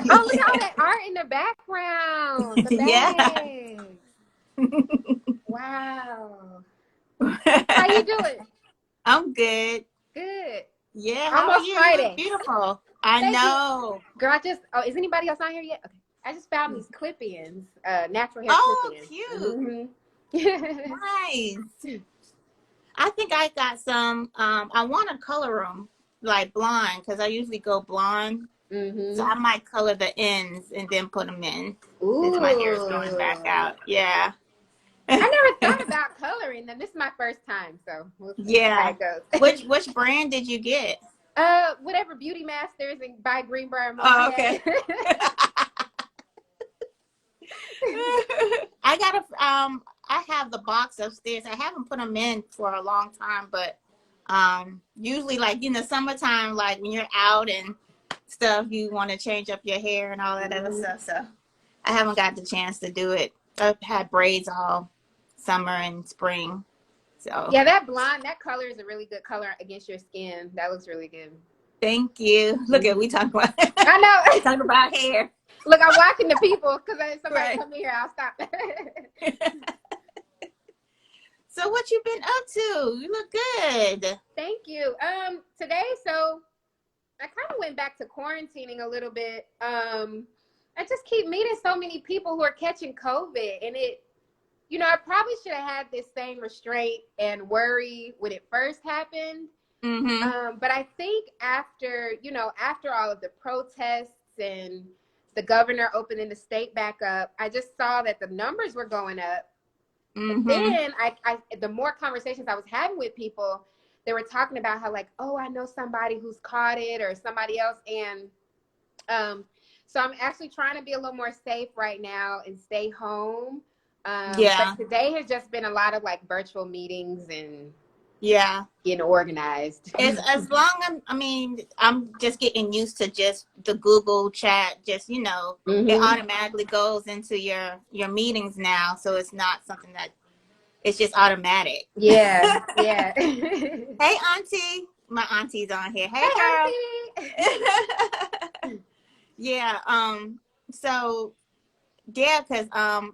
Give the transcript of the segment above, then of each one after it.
Oh, look at all that art in the background. The Yeah. bag. Wow. How you doing? I'm good. Good. Yeah, how are Almost you? You look Friday. beautiful. I Thank you. know. Girl, is anybody else on here yet? Okay. I just found these clip-ins, natural hair Oh, clip-ins. cute. Mm-hmm. Nice. I think I got some. I want to color them like blonde because I usually go blonde. So Mm-hmm. I might color the ends and then put them in since my hair is growing back Ooh. out. Yeah. I never thought about coloring them. This is my first time, so we'll see how Yeah. it goes. Which brand did you get? Whatever Beauty Masters and by Greenbrier Mall Oh, had. okay. I got I have the box upstairs. I haven't put them in for a long time, but usually like in the summertime, like when you're out and stuff, you want to change up your hair and all that other Mhm. stuff. So I haven't got the chance to do it. I've had braids all summer and spring. So Yeah, that blonde, that color is a really good color against your skin. That looks really good. thank you. Look at we talking about I we know. talking about hair. Look, I'm watching the people because if somebody Right. come in here, I'll stop. So what you been up to? You look good. Thank you. Today, so I kind of went back to quarantining a little bit. I just keep meeting so many people who are catching COVID, and I probably should have had this same restraint and worry when it first happened. Mm-hmm. But I think after all of the protests and the governor opening the state back up, I just saw that the numbers were going up. And Mm-hmm. then the more conversations I was having with people, they were talking about how like, oh, I know somebody who's caught it or somebody else. And so I'm actually trying to be a little more safe right now and stay home. But Yeah. today has just been a lot of like virtual meetings and Yeah. getting organized. As long as I mean, I'm just getting used to just the Google chat. Just it Mm-hmm. automatically goes into your meetings now, so it's not something that it's just automatic. Yeah, yeah. Hey, auntie, my auntie's on here. Hey, girl. Hey, auntie. Yeah. So yeah, because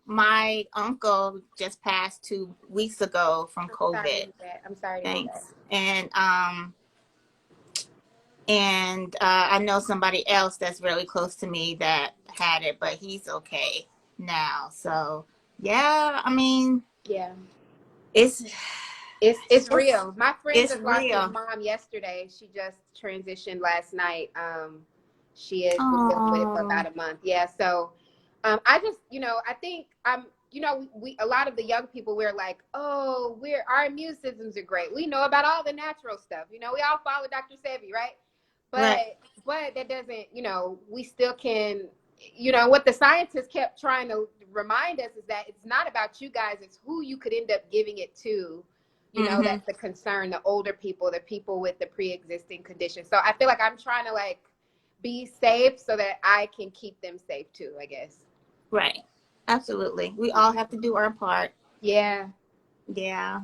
my uncle just passed 2 weeks ago from I'm sorry to COVID. hear that. I'm sorry to hear that. Thanks. And I know somebody else that's really close to me that had it, but he's okay now. So yeah, I mean, Yeah. it's It's it's real. My friend it's just lost his real. mom yesterday. She just transitioned last night. She has been dealing with it for Oh about a month. Yeah. So, I just, I think we a lot of the young people we're like, oh, our immune systems are great. We know about all the natural stuff. We all follow Dr. Sebi, right? right, But that doesn't, we still can. What the scientists kept trying to remind us is that it's not about you guys. It's who you could end up giving it to. mm-hmm. That's the concern, the older people, the people with the pre-existing conditions. So I feel like I'm trying to like be safe so that I can keep them safe too, I guess. Right, absolutely. We all have to do our part. Yeah. Yeah.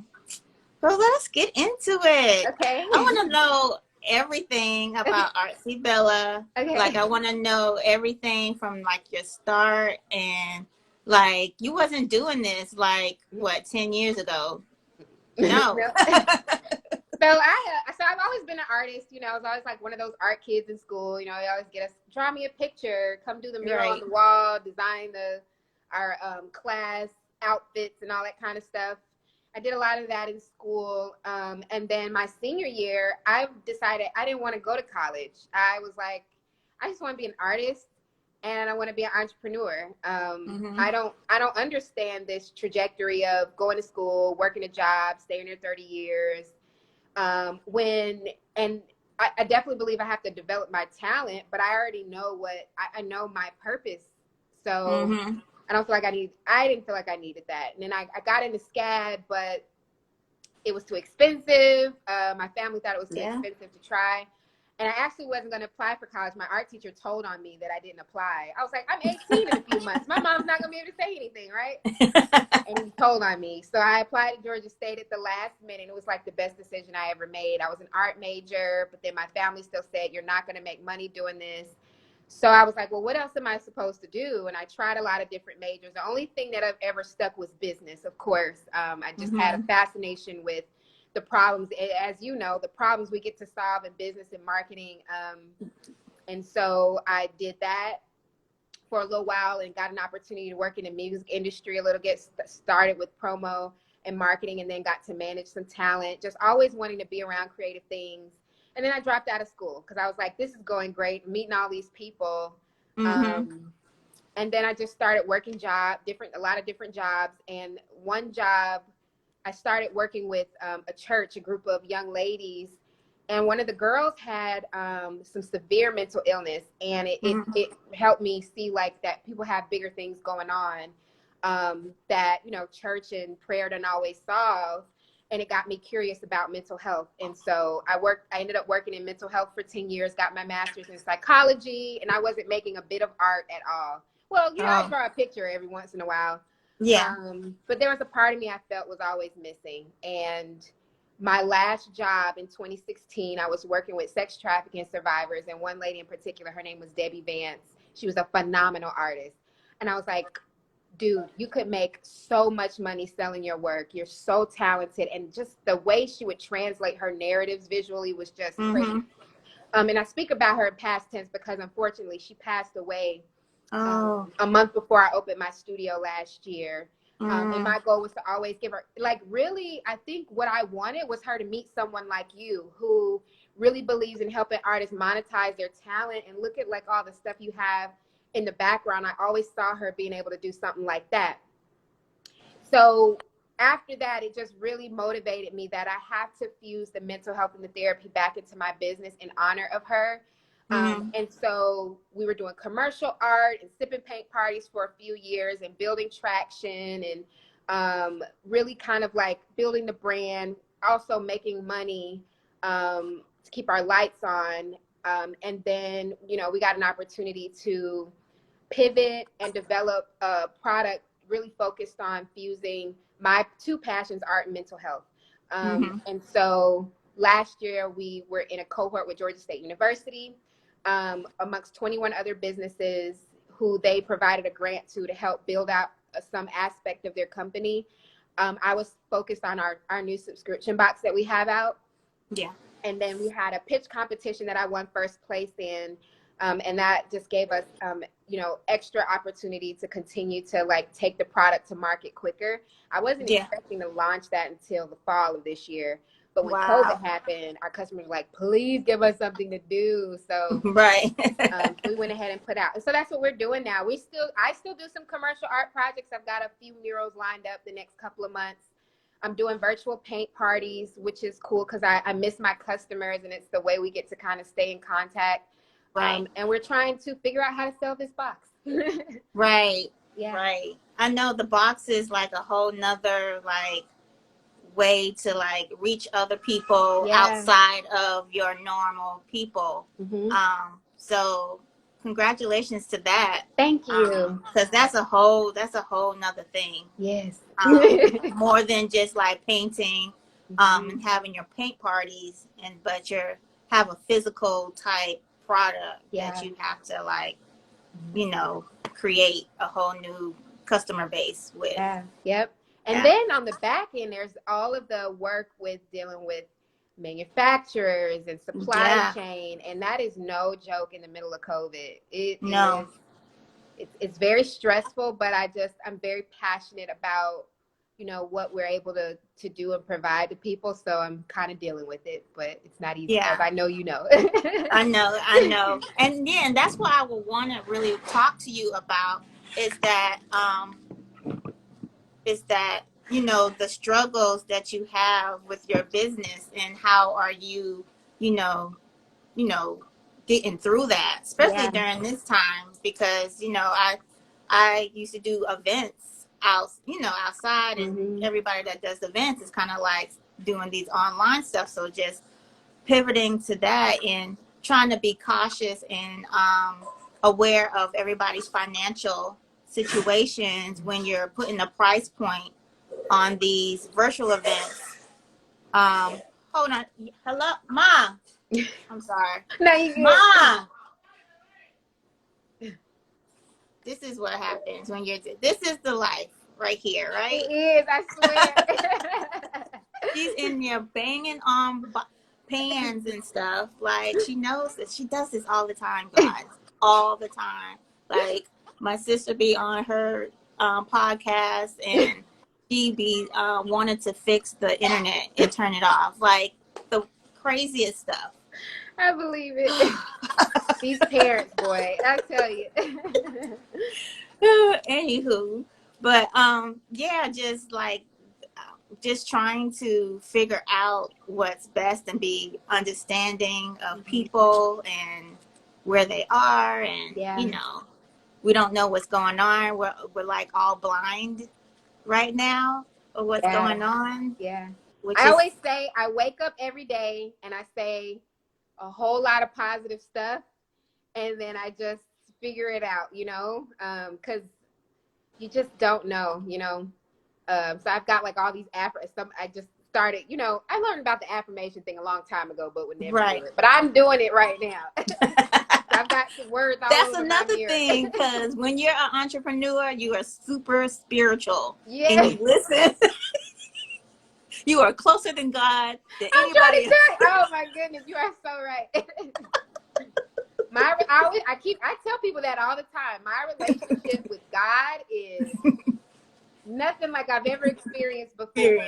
So let's get into it. Okay. I want to know everything about Artsy Bella. Like, Okay. I want to know everything from like your start and like you wasn't doing this like what 10 years ago. No. No. So I've always been an artist. I was always like one of those art kids in school. They always get us draw me a picture, come do the mural on Right. the wall, design our class outfits and all that kind of stuff. I did a lot of that in school, and then my senior year, I decided I didn't want to go to college. I was like, I just want to be an artist and I want to be an entrepreneur. Mm-hmm. I don't understand this trajectory of going to school, working a job, staying there 30 years. When and I definitely believe I have to develop my talent, but I already know I know my purpose. So Mm-hmm. I didn't feel like I needed that. And then I got into SCAD, but it was too expensive. My family thought it was too Yeah. expensive to try. And I actually wasn't going to apply for college. My art teacher told on me that I didn't apply. I was like, I'm 18 in a few months. My mom's not going to be able to say anything, right? And he told on me. So I applied to Georgia State at the last minute. It was like the best decision I ever made. I was an art major, but then my family still said, you're not going to make money doing this. So I was like, well, what else am I supposed to do? And I tried a lot of different majors. The only thing that I've ever stuck was business, of course. I just had a fascination with the problems, as you know, the problems we get to solve in business and marketing. And so I did that for a little while and got an opportunity to work in the music industry a little, get started with promo and marketing, and then got to manage some talent, just always wanting to be around creative things. And then I dropped out of school because I was like, this is going great, meeting all these people. And then I just started working a lot of different jobs. And one job, I started working with a church, a group of young ladies. And one of the girls had some severe mental illness. And it helped me see like that people have bigger things going on that, you know, church and prayer don't always solve. And it got me curious about mental health. And so I ended up working in mental health for 10 years, got my master's in psychology, and I wasn't making a bit of art at all. Well, you know, I draw a picture every once in a while. Yeah. But there was a part of me I felt was always missing. And my last job in 2016, I was working with sex trafficking survivors. And one lady in particular, her name was Debbie Vance. She was a phenomenal artist. And I was like, dude, you could make so much money selling your work. You're so talented. And just the way she would translate her narratives visually was just crazy. And I speak about her in past tense because unfortunately she passed away a month before I opened my studio last year. And my goal was to always give her, like, really, I think what I wanted was her to meet someone like you who really believes in helping artists monetize their talent, and look at like all the stuff you have in the background. I always saw her being able to do something like that. So after that, it just really motivated me that I have to fuse the mental health and the therapy back into my business in honor of her. And so we were doing commercial art and sipping paint parties for a few years and building traction and really kind of like building the brand, also making money to keep our lights on. And then, you know, we got an opportunity to pivot and develop a product really focused on fusing my two passions, art and mental health. And so last year we were in a cohort with Georgia State University amongst 21 other businesses who they provided a grant to help build out some aspect of their company. I was focused on our new subscription box that we have out. Yeah. And then we had a pitch competition that I won first place in. And that just gave us, you know, extra opportunity to continue to like take the product to market quicker. I wasn't expecting to launch that until the fall of this year. But when COVID happened, our customers were like, please give us something to do. So we went ahead and put out. And so that's what we're doing now. I still do some commercial art projects. I've got a few murals lined up the next couple of months. I'm doing virtual paint parties, which is cool because I miss my customers, and it's the way we get to kind of stay in contact. And we're trying to figure out how to sell this box. Yeah. Right. I know the box is like a whole nother like way to like reach other people outside of your normal people. So congratulations to that. Thank you. Because that's a whole nother thing. Yes. More than just like painting and having your paint parties, but have a physical type product that you have to like, you know, create a whole new customer base with. And then on the back end, there's all of the work with dealing with manufacturers and supply chain, and that is no joke in the middle of COVID. It's very stressful, but I'm very passionate about, you know, what we're able to do and provide to people. So I'm kind of dealing with it, but it's not easy, as I know you know. I know. And then that's what I would want to really talk to you about is that, you know, the struggles that you have with your business and how are you, you know, getting through that, especially during this time, because, you know, I used to do events outside, and everybody that does events is kind of like doing these online stuff. So just pivoting to that and trying to be cautious and aware of everybody's financial situations when you're putting a price point on these virtual events. Hold on. Hello, Mom. I'm sorry. No, you Mom. This is what happens when this is the life right here, right? It is, I swear. She's in there banging on pans and stuff. Like, she knows that she does this all the time, guys. All the time. Like, my sister be on her podcast, and she be wanted to fix the internet and turn it off. Like, the craziest stuff. I believe it. These parents, boy, I tell you. Anywho, but yeah, just trying to figure out what's best and be understanding of people and where they are, and we don't know what's going on. We're like all blind right now of what's going on. Yeah. I always say I wake up every day and I say a whole lot of positive stuff, and then I just figure it out, because you just don't know, So I've got like all these I just started, I learned about the affirmation thing a long time ago, but would never do it. But I'm doing it right now. I've got some words all That's over another my mirror. thing, because when you're an entrepreneur, you are super spiritual. Yeah. And you listen. You are closer than God than anybody else. Oh my goodness, you are so right. I tell people that all the time. My relationship with God is nothing like I've ever experienced before.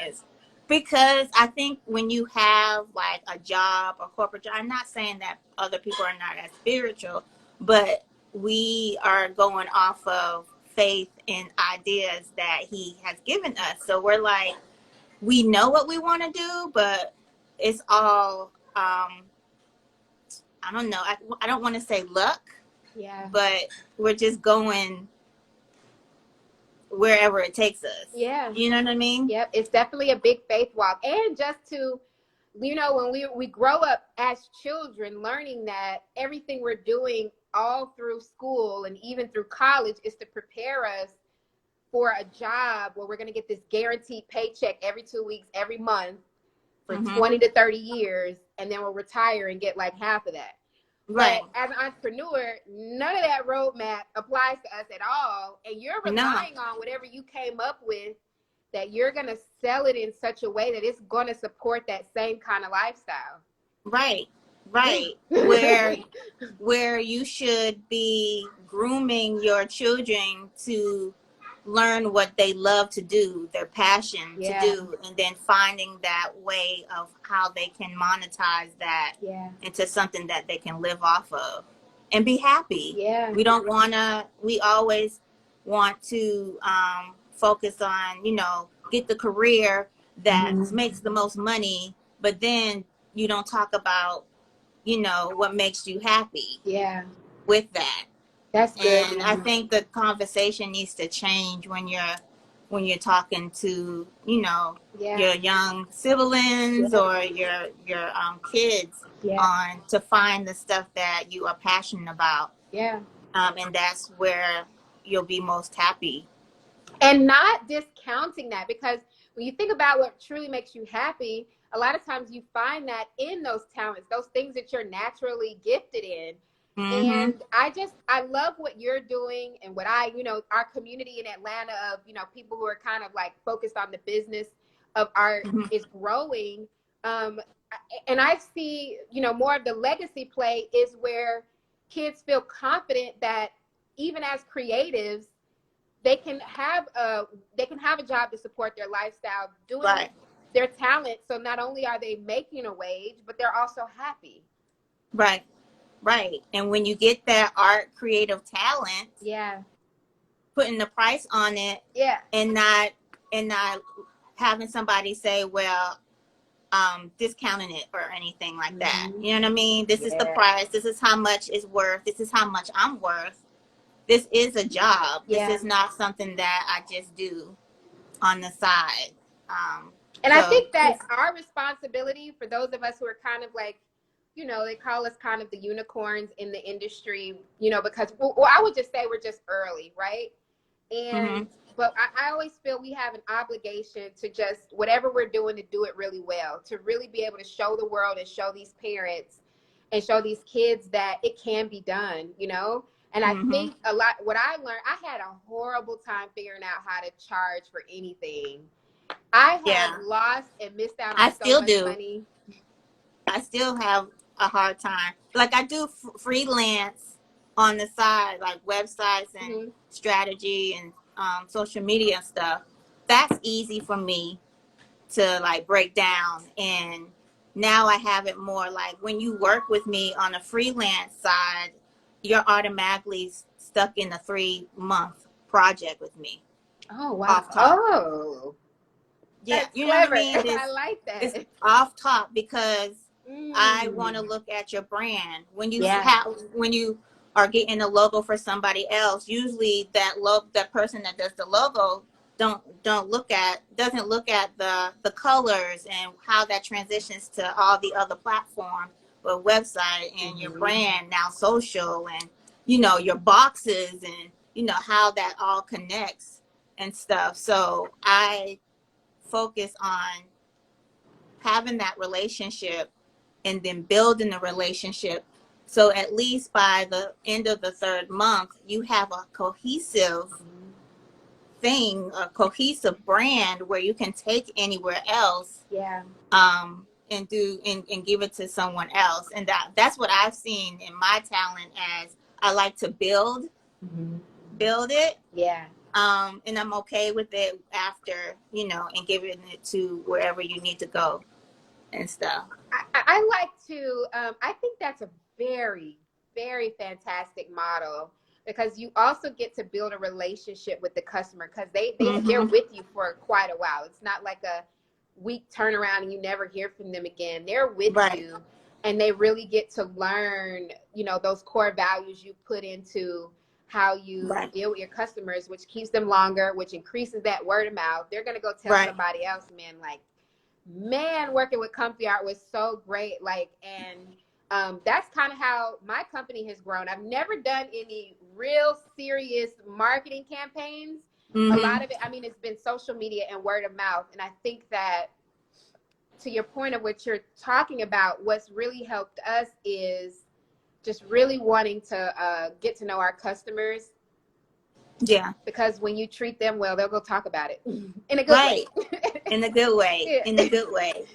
Because I think when you have like a job or corporate job, I'm not saying that other people are not as spiritual, but we are going off of faith and ideas that He has given us. So we're like, we know what we want to do, but it's all, I don't know. I don't want to say luck, but we're just going wherever it takes us. Yeah. You know what I mean? Yep. It's definitely a big faith walk. And just to, when we grow up as children, learning that everything we're doing all through school and even through college is to prepare us for a job where we're going to get this guaranteed paycheck every 2 weeks, every month for 20 to 30 years. And then we'll retire and get like half of that. Right. But as an entrepreneur, none of that roadmap applies to us at all. And you're relying on whatever you came up with, that you're going to sell it in such a way that it's going to support that same kind of lifestyle. Right. Where you should be grooming your children to learn what they love to do, their passion to do, and then finding that way of how they can monetize that into something that they can live off of and be happy. Yeah. We always want to focus on, get the career that makes the most money, but then you don't talk about, what makes you happy with that. That's good. And I think the conversation needs to change when you're talking to, your young siblings or your kids on to find the stuff that you are passionate about. Yeah. And that's where you'll be most happy. And not discounting that, because when you think about what truly makes you happy, a lot of times you find that in those talents, those things that you're naturally gifted in. And I love what you're doing, and what our community in Atlanta of, people who are kind of like focused on the business of art is growing. And I see, more of the legacy play is where kids feel confident that even as creatives, they can have a job to support their lifestyle doing their talent. So not only are they making a wage, but they're also happy. Right. And when you get that art creative talent, putting the price on it, and not having somebody say, well, discounting it or anything like that. You know what I mean? This is the price. This is how much it's worth. This is how much I'm worth. This is a job. This is not something that I just do on the side. And I think that's our responsibility for those of us who are kind of like, they call us kind of the unicorns in the industry, because I would just say we're just early, right? And but I always feel we have an obligation to just, whatever we're doing, to do it really well, to really be able to show the world and show these parents and show these kids that it can be done, And I Mm-hmm. think what I learned, I had a horrible time figuring out how to charge for anything. I have Yeah, lost and missed out on I so still much do. money. I still have a hard time. Like I do freelance on the side, like websites and Hmm. strategy and social media stuff. That's easy for me to like break down. And now I have it more like when you work with me on a freelance side, you're automatically stuck in a 3-month project with me Oh, wow. off top. Oh, Yeah, that's you know what I clever. mean? I like It's that. off top because I want to Mm. look at your brand. Yeah. When you are getting a logo for somebody else, usually that person that does the logo don't look at doesn't look at the colors and how that transitions to all the other platforms, but website and your Hmm. brand, now social, and your boxes, and how that all connects and stuff. So I focus on having that relationship and then building the relationship. So at least by the end of the 3rd month, you have a cohesive thing, a cohesive brand where you can take anywhere else, Yeah. and do and give it to someone else. And that's what I've seen in my talent, as I like to Hmm. build it. Yeah. And I'm okay with it after, and giving it to wherever you need to go and stuff. I like to, I think that's a very, very fantastic model because you also get to build a relationship with the customer because they're Mm-hmm. with you for quite a while. It's not like a week turnaround and you never hear from them again. They're with Right. you and they really get to learn, those core values you put into how you Right. deal with your customers, which keeps them longer, which increases that word of mouth. They're going to go tell Right. somebody else, man, working with Comfy Art was so great. That's kind of how my company has grown. I've never done any real serious marketing campaigns. A lot Mm-hmm. of it, I mean, it's been social media and word of mouth. And I think that to your point of what you're talking about, what's really helped us is just really wanting to get to know our customers Yeah. because when you treat them well, they'll go talk about it in a good way. Right. In a good way. Yeah. In a good way.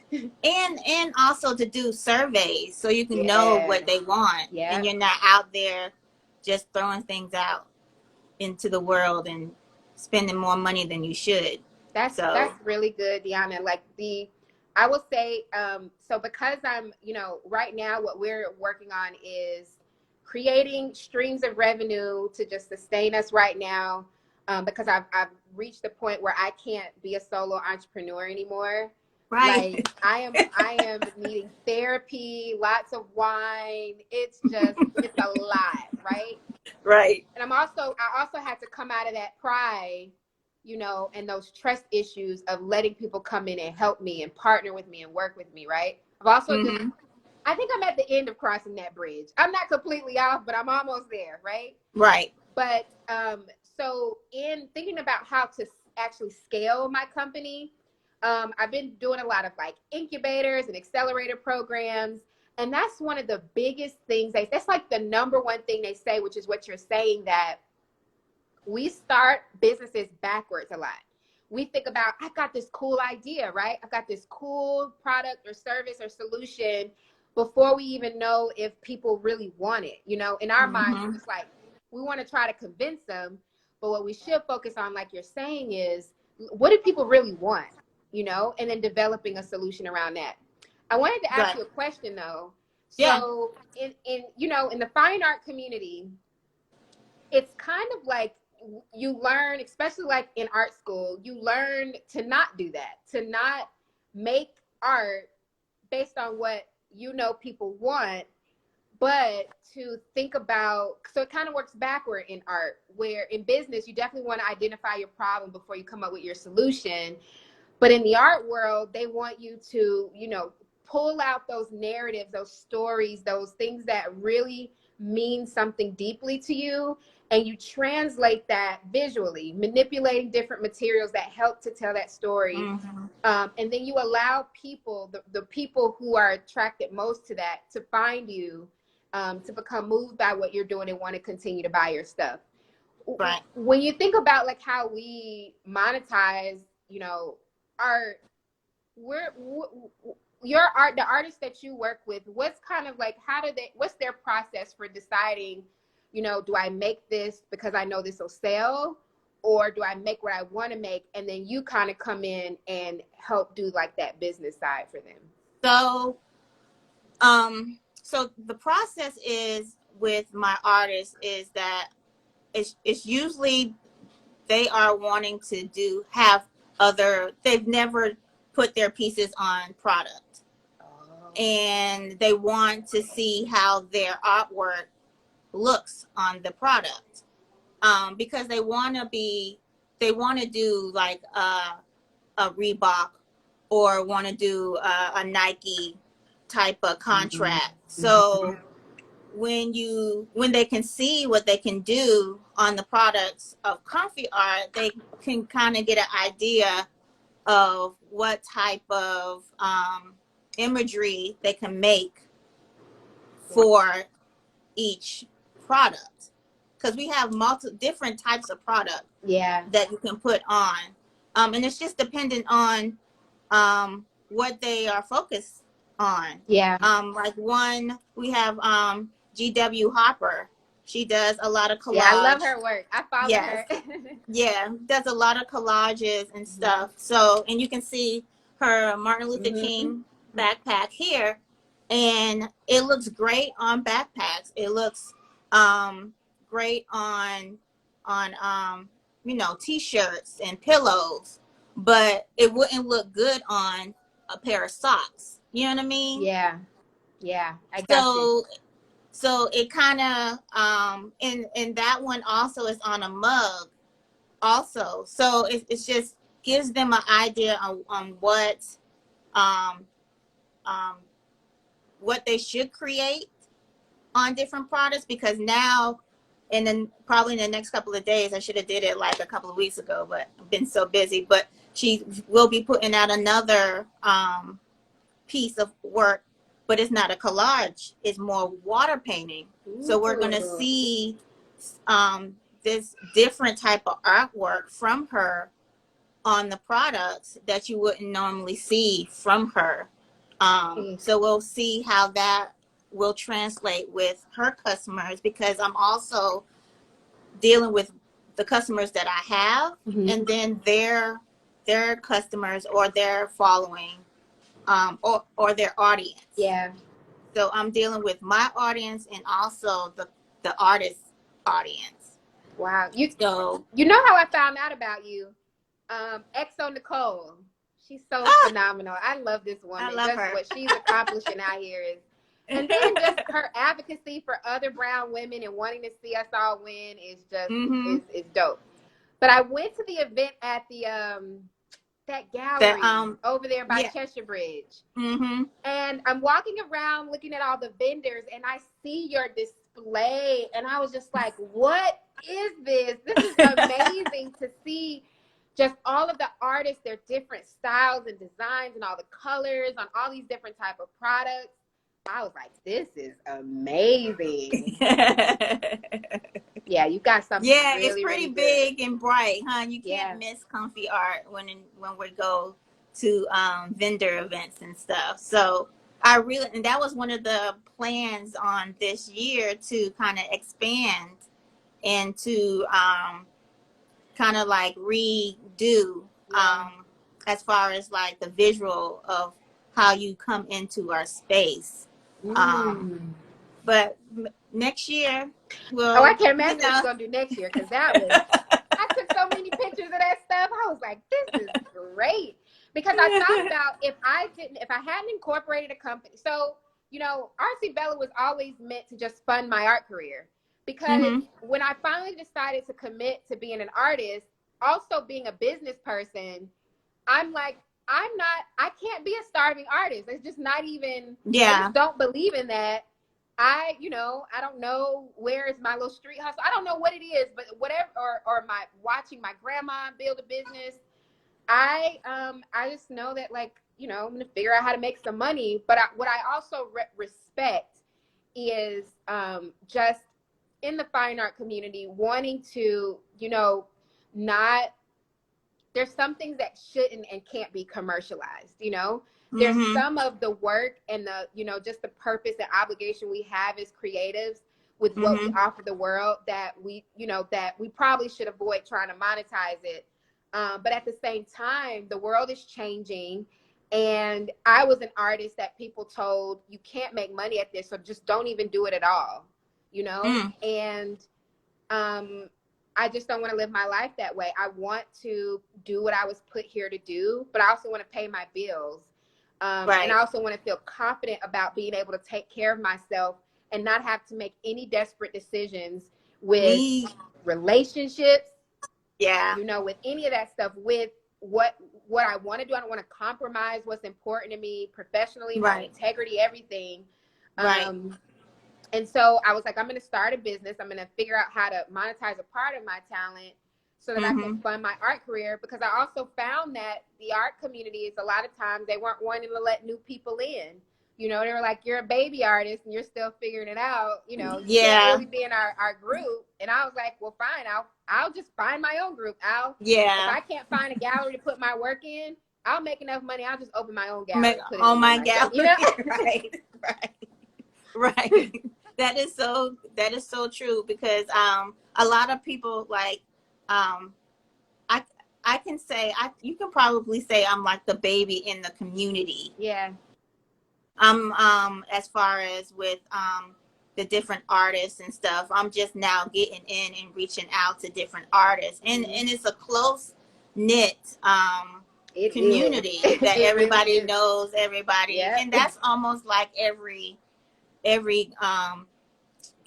And also to do surveys so you can know Yeah. what they want, Yeah. and you're not out there just throwing things out into the world and spending more money than you should. That's So really good, Deanna. I will say, so because I'm, right now what we're working on is creating streams of revenue to just sustain us right now, because I've reached the point where I can't be a solo entrepreneur anymore. right. Like I am needing therapy, lots of wine. It's a lot, right? Right. And I also had to come out of that pride, and those trust issues of letting people come in and help me and partner with me and work with me, right? Mm-hmm. I think I'm at the end of crossing that bridge. I'm not completely off, but I'm almost there, right? Right. But so in thinking about how to actually scale my company, I've been doing a lot of like incubators and accelerator programs. And that's one of the biggest things that's like the number one thing they say, which is what you're saying, that we start businesses backwards a lot. We think about, I've got this cool idea, right? I've got this cool product or service or solution before we even know if people really want it. In our minds, we're Mm-hmm. just like, we want to try to convince them. But what we should focus on, like you're saying, is what do people really want, and then developing a solution around that. I wanted to ask Right. you a question though. Yeah. So in the fine art community, it's kind of like you learn, especially like in art school, you learn to not do that, to not make art based on what people want, but to think about, so it kind of works backward in art, where in business you definitely want to identify your problem before you come up with your solution. But in the art world, they want you to, pull out those narratives, those stories, those things that really mean something deeply to you. And you translate that visually, manipulating different materials that help to tell that story. Mm-hmm. And then you allow people, the people who are attracted most to that, to find you to become moved by what you're doing and want to continue to buy your stuff. Right. When you think about like how we monetize, you know, our your art, the artists that you work with, what's kind of like, what's their process for deciding, you know, do I make this because I know this will sell, or do I make what I want to make, and then you kind of come in and help do like that business side for them? So the process is with my artists is that it's usually they are wanting to they've never put their pieces on product. Oh. And they want to see how their artwork looks on the product. Because they want to do like a Reebok, or want to do a Nike type of contract. Mm-hmm. So when they can see what they can do on the products of Comfy Art, they can kind of get an idea of what type of imagery they can make for each product, because we have different types of product that you can put on, and it's just dependent on what they are focused on. Like we have GW Hopper. She does a lot of collage. Yeah, I love her work. I follow her. Yeah, does a lot of collages and stuff. So, and you can see her Martin Luther King backpack here, and it looks great on backpacks. It looks great on you know, t-shirts and pillows, but it wouldn't look good on a pair of socks. You know what I mean? Yeah, I got you. So it kind of and that one also is on a mug also. So it's just gives them an idea on um what they should create on different products, because now, and then probably in the next couple of days, I should have did it like a couple of weeks ago, but I've been so busy. But she will be putting out another piece of work, but it's not a collage, it's more water painting. Ooh. So we're going to see this different type of artwork from her on the products that you wouldn't normally see from her. So we'll see how that will translate with her customers, because I'm also dealing with the customers that I have, and then their customers or their following, or their audience. Yeah. So I'm dealing with my audience and also the artist's audience. Wow. You know how I found out about you? XO Nicole. She's so phenomenal. I love this woman. I love her. What she's accomplishing out here is, and then just her advocacy for other brown women and wanting to see us all win is just is dope. But I went to the event at the that gallery over there by Cheshire Bridge, and I'm walking around looking at all the vendors, and I see your display, and I was just like, "What is this? This is amazing to see." Just all of the artists, their different styles and designs and all the colors on all these different type of products. I was like, this is amazing. Yeah, you got something really, it's pretty really big good. and bright, huh? You can't miss Comfy Art when we go to vendor events and stuff. So and that was one of the plans on this year, to kind of expand and to kind of like redo as far as like the visual of how you come into our space. But next year, I can't imagine what you're gonna do next year, because that was I took so many pictures of that stuff. I was like, this is great, because I thought about if I hadn't incorporated a company. So, you know, RC Bella was always meant to just fund my art career. Because when I finally decided to commit to being an artist, also being a business person, I'm like, I can't be a starving artist. It's just not even, I just don't believe in that. I don't know where is my little street hustle. I don't know what it is, but whatever, or my watching my grandma build a business. I just know that, like, you know, I'm going to figure out how to make some money. But what I also respect is just in the fine art community wanting to, not, there's some things that shouldn't and can't be commercialized, there's some of the work and the, just the purpose and obligation we have as creatives with what we offer the world that that we probably should avoid trying to monetize it. But at the same time, the world is changing. And I was an artist that people told, you can't make money at this, so just don't even do it at all, And I just don't want to live my life that way. I want to do what I was put here to do, but I also want to pay my bills. And I also want to feel confident about being able to take care of myself and not have to make any desperate decisions with relationships, with any of that stuff, with what I want to do. I don't want to compromise what's important to me professionally, my integrity, everything. And so I was like, I'm going to start a business. I'm going to figure out how to monetize a part of my talent so that I can fund my art career, because I also found that the art community is a lot of times they weren't wanting to let new people in. They were like, you're a baby artist and you're still figuring it out. You can't really be in our group. And I was like, well, fine. I'll just find my own group. If I can't find a gallery to put my work in, I'll make enough money. I'll just open my own gallery. On my gallery. Right. That is so true, because a lot of people like I can say you can probably say I'm like the baby in the community. Yeah. I'm as far as with the different artists and stuff, I'm just now getting in and reaching out to different artists, and it's a close knit community that everybody really knows everybody, and that's almost like every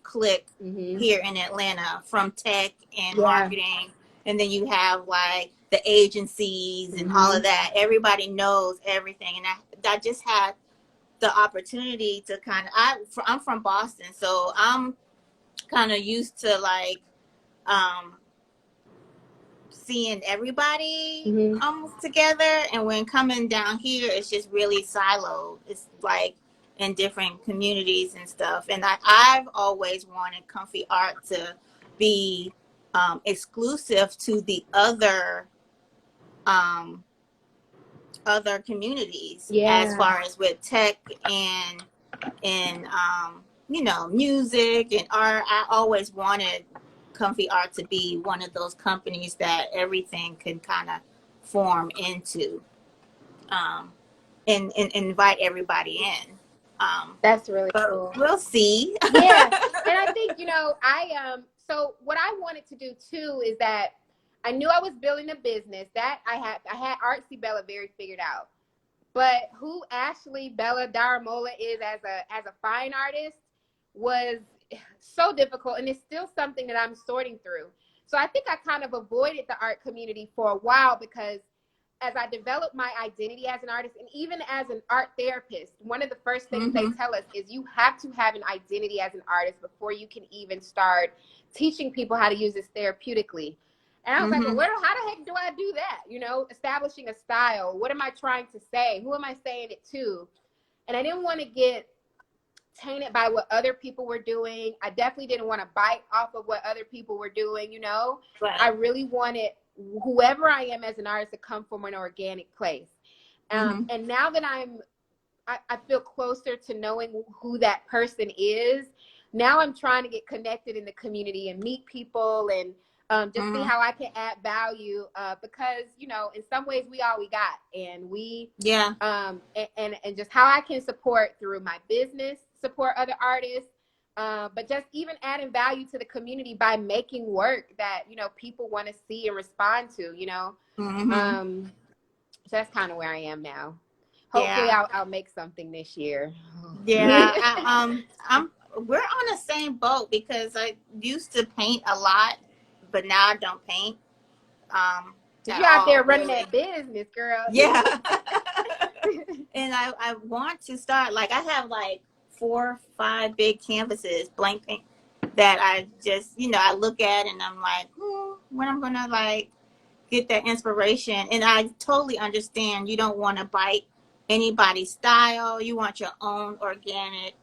clique here in Atlanta, from tech and marketing, and then you have like the agencies and all of that. Everybody knows everything, and I just had the opportunity to kind of, I'm from Boston, so I'm kind of used to like seeing everybody together, and when coming down here, it's just really siloed. It's like in different communities and stuff. And I've always wanted Comfy Art to be exclusive to the other communities, as far as with tech and music and art. I always wanted Comfy Art to be one of those companies that everything can kind of form into, and invite everybody in. That's really cool. We'll see. Yeah. And I think, so what I wanted to do too is that I knew I was building a business that I had Artsy Bella very figured out. But who Ashley Bella Daramola is as a fine artist was so difficult, and it's still something that I'm sorting through. So I think I kind of avoided the art community for a while, because as I developed my identity as an artist, and even as an art therapist, one of the first things they tell us is you have to have an identity as an artist before you can even start teaching people how to use this therapeutically. And I was like, well, how the heck do I do that? Establishing a style. What am I trying to say? Who am I saying it to? And I didn't want to get tainted by what other people were doing. I definitely didn't want to bite off of what other people were doing, Right. I really wanted whoever I am as an artist to come from an organic place. And now that I feel closer to knowing who that person is, now I'm trying to get connected in the community and meet people and just see how I can add value, because, in some ways we all we got, and and just how I can support through my business, support other artists, but just even adding value to the community by making work that, people want to see and respond to, so that's kind of where I am now. Hopefully I'll make something this year. Yeah. We're on the same boat, because I used to paint a lot, but now I don't paint. You're out there running that business, girl. Yeah. And I want to start, like, I have like 4 or 5 big canvases, blank paint, that I just, I look at and I'm like, when I'm going to like get that inspiration. And I totally understand you don't want to bite anybody's style. You want your own organic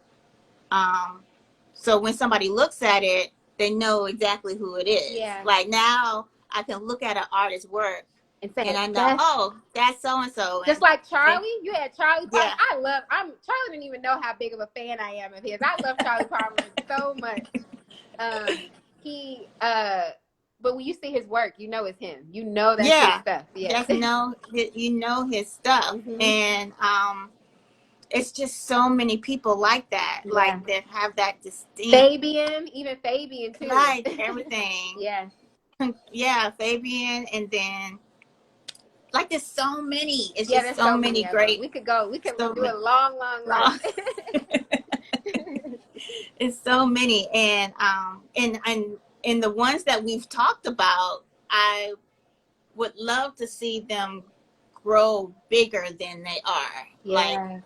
So when somebody looks at it, they know exactly who it is. Yeah. Like now I can look at an artist's work And say, and I know, oh, that's so and so. Just like Charlie, you had Charlie Palmer. Yeah. Charlie didn't even know how big of a fan I am of his. I love Charlie Palmer so much. But when you see his work, you know it's him. You know that's his stuff. Yeah. Just know, you know his stuff. Mm-hmm. And it's just so many people like that, like that have that distinct. Even Fabian too. Like everything. Yeah. Yeah, Fabian, and then like there's so many. It's just there's so many great. We could do a long list. It's so many, and the ones that we've talked about, I would love to see them grow bigger than they are. Yeah. Like,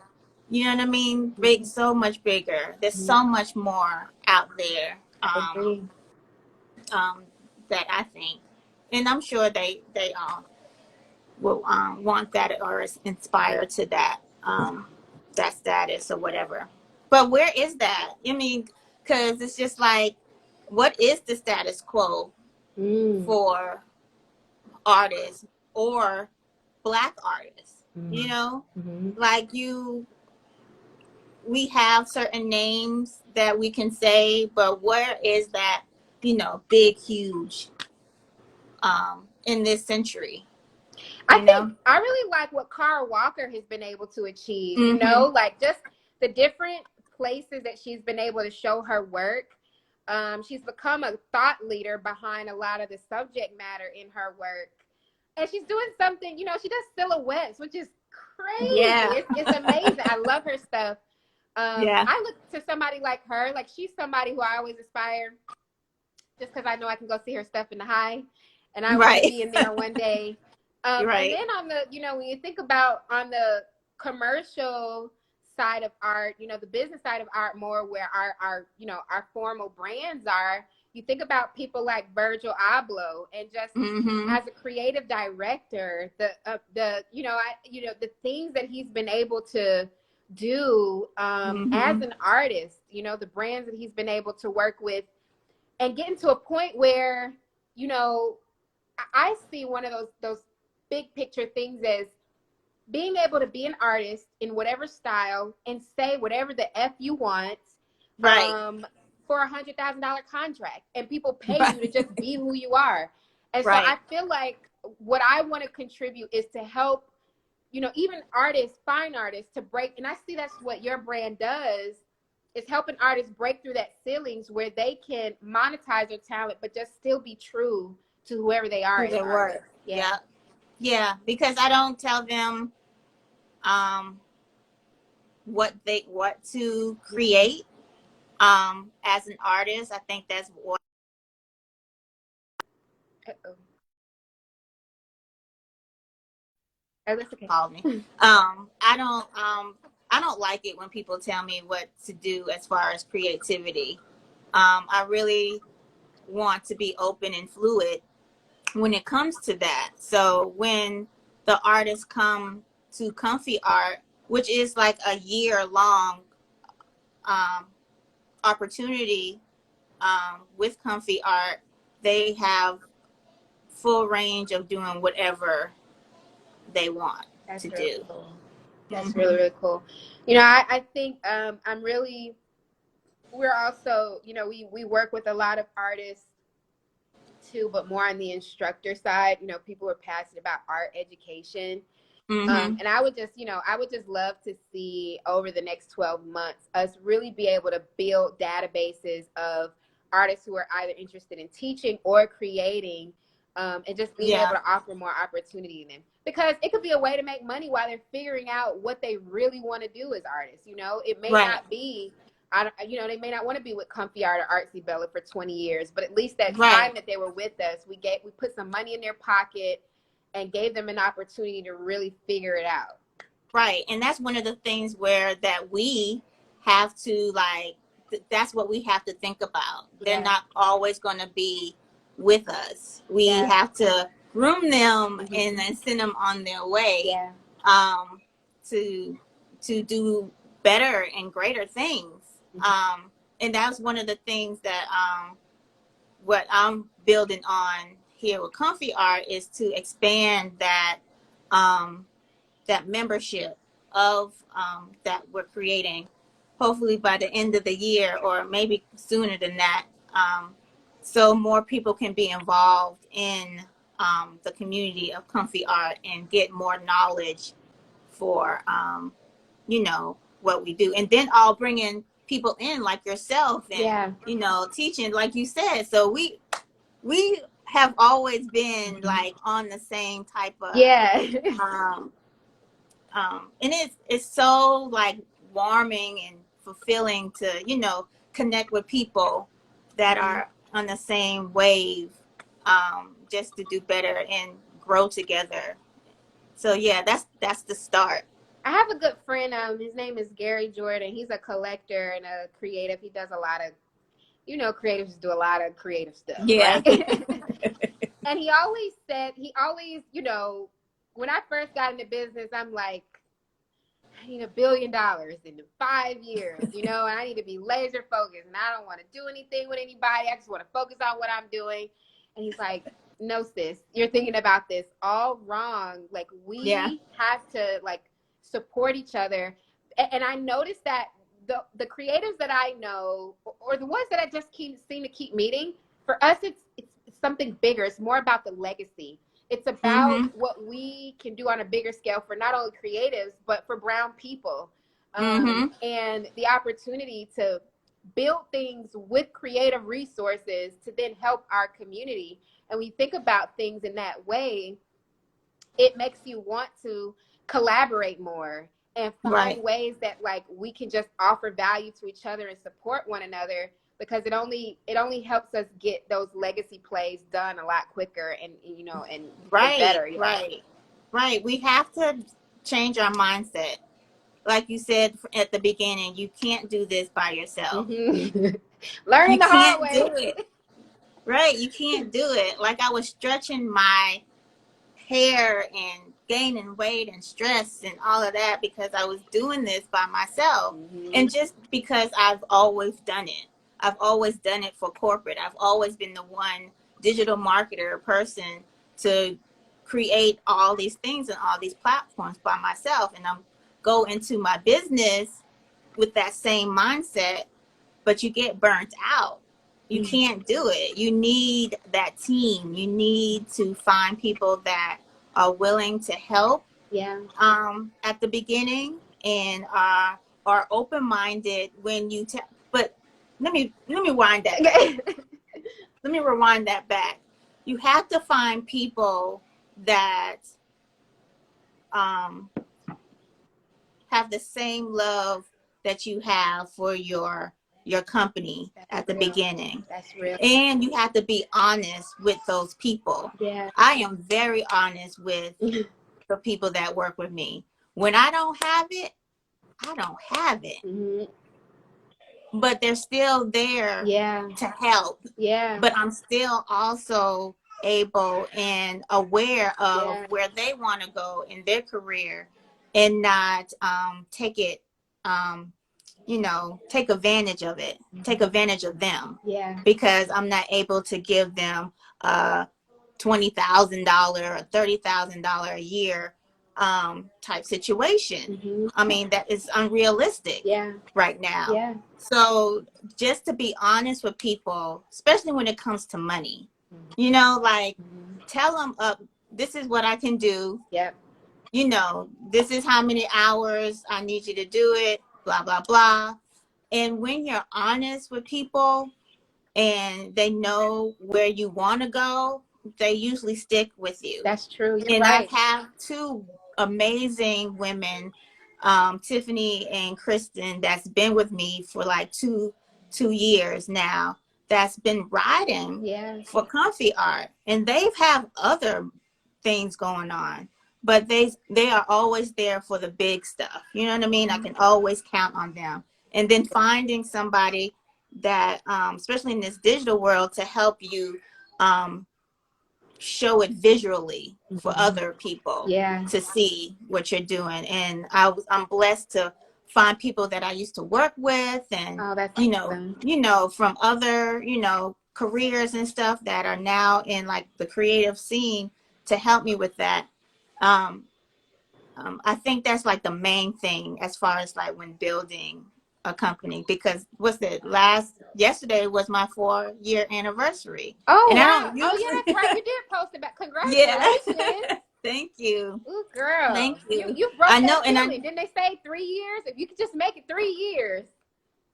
you know what I mean? Big, so much bigger. There's so much more out there. That I think, and I'm sure they will want that or is inspired to that that status or whatever. But where is that? I mean, because it's just like, what is the status quo for artists or Black artists? You know, like we have certain names that we can say, but where is that, you know, big, huge in this century? I really like what Cara Walker has been able to achieve, you know, like just the different places that she's been able to show her work. She's become a thought leader behind a lot of the subject matter in her work. And she's doing something, you know, she does silhouettes, which is crazy. Yeah. It's amazing. I love her stuff. I look to somebody like her, like she's somebody who I always aspire, just because I know I can go see her stuff in the High, and I want to be in there one day. And then on the, you know, when you think about on the commercial side of art, you know, the business side of art more where our you know, our formal brands are, you think about people like Virgil Abloh, and just as a creative director, the you know, the things that he's been able to do as an artist, you know, the brands that he's been able to work with, and getting to a point where, you know, I see one of those big picture things as being able to be an artist in whatever style and say whatever the F you want, for $100,000 contract, and people pay you to just be who you are. And so I feel like what I want to contribute is to help, you know, even artists, fine artists, to break. And I see that's what your brand does, is helping artists break through that ceilings where they can monetize their talent, but just still be true to whoever they are. Their work. Yeah, because I don't tell them what to create as an artist. I think that's what called me. I don't like it when people tell me what to do as far as creativity. I really want to be open and fluid when it comes to that. So when the artists come to Comfy Art, which is like a year-long opportunity with Comfy Art, they have full range of doing whatever they want to do. Cool. That's really, really cool. You know, I think we're also, you know, we work with a lot of artists too, but more on the instructor side. You know, people are passionate about art education. And I would just love to see over the next 12 months us really be able to build databases of artists who are either interested in teaching or creating, and just being able to offer more opportunity to them, because it could be a way to make money while they're figuring out what they really want to do as artists. You know, it may not be, you know, they may not want to be with Comfy Art or Artsy Bella for 20 years, but at least that time that they were with us, we put some money in their pocket and gave them an opportunity to really figure it out. Right. And that's one of the things where that we have to, like, that's what we have to think about. They're not always going to be with us. We have to groom them and then send them on their way to do better and greater things. and that's one of the things that what I'm building on here with Comfy Art is to expand that um, that membership of that we're creating, hopefully by the end of the year or maybe sooner than that, so more people can be involved in the community of Comfy Art and get more knowledge for you know, what we do. And then I'll bring in people in like yourself and, Yeah. you know, teaching like you said. So we have always been like on the same type of Yeah. um and it's so like warming and fulfilling to, you know, connect with people that are on the same wave, just to do better and grow together. So yeah, that's the start. I have a good friend. His name is Gary Jordan. He's a collector and a creative. He does a lot of, you know, creatives do a lot of creative stuff, Yeah. right? And he always said, you know, when I first got into business, I'm like, I need $1 billion in 5 years, you know, and I need to be laser focused and I don't want to do anything with anybody. I just want to focus on what I'm doing. And he's like, no, sis, you're thinking about this all wrong. Like, Yeah. we have to like support each other. And I noticed that the creatives that I know, or the ones that I just seem to keep meeting, for us, it's something bigger. It's more about the legacy. It's about Mm-hmm. what we can do on a bigger scale for not only creatives, but for brown people. Mm-hmm. And the opportunity to build things with creative resources to then help our community. And we think about things in that way, it makes you want to collaborate more and find Right. ways that like we can just offer value to each other and support one another, because it only helps us get those legacy plays done a lot quicker and, you know, and Right. better. Yeah. Right. Right. We have to change our mindset. Like you said at the beginning, you can't do this by yourself. Mm-hmm. Learning You the hard can't way. do it. Right. You can't do it. Like I was stretching my hair and gaining weight and stress and all of that because I was doing this by myself. Mm-hmm. And just because I've always done it. I've always done it for corporate. I've always been the one digital marketer person to create all these things and all these platforms by myself. And I'm go into my business with that same mindset, but you get burnt out. You can't do it. You need that team. You need to find people that are willing to help Yeah. at the beginning and are open-minded when you but let me wind that back. Let me rewind that back. You have to find people that um, have the same love that you have for your company at That's the real. beginning. That's real. And you have to be honest with those people. Yeah. I am very honest with the people that work with me. When I don't have it, I don't have it. Mm-hmm. But they're still there Yeah. to help. Yeah. But I'm still also able and aware of Yeah. where they want to go in their career and not take it, you know, take advantage of it, take advantage of them Yeah. because I'm not able to give them a $20,000 or $30,000 a year type situation. Mm-hmm. I mean, that is unrealistic Yeah. right now. Yeah. So just to be honest with people, especially when it comes to money, you know, like tell them this is what I can do. Yep. You know, this is how many hours I need you to do it, blah, blah, blah. And when you're honest with people and they know where you want to go, they usually stick with you. That's true. You're And I've right. had two amazing women, Tiffany and Kristen, that's been with me for like two years now, that's been riding Yeah. for Comfy Art. And they've have other things going on, but they are always there for the big stuff. You know what I mean? I can always count on them. And then finding somebody that, especially in this digital world, to help you show it visually for other people Yeah. to see what you're doing. And I'm blessed to find people that I used to work with, and Oh, that's awesome. from other, careers and stuff that are now in like the creative scene to help me with that. Um, I think that's like the main thing as far as like when building a company, because yesterday was my 4-year anniversary, Oh and I wow. don't Oh yeah, usually. that's right. You did post about. Yeah. Congratulations. Thank you. Ooh, girl. Thank You you. you broke I that know, and ceiling. Didn't they say 3 years? If you could just make it 3 years.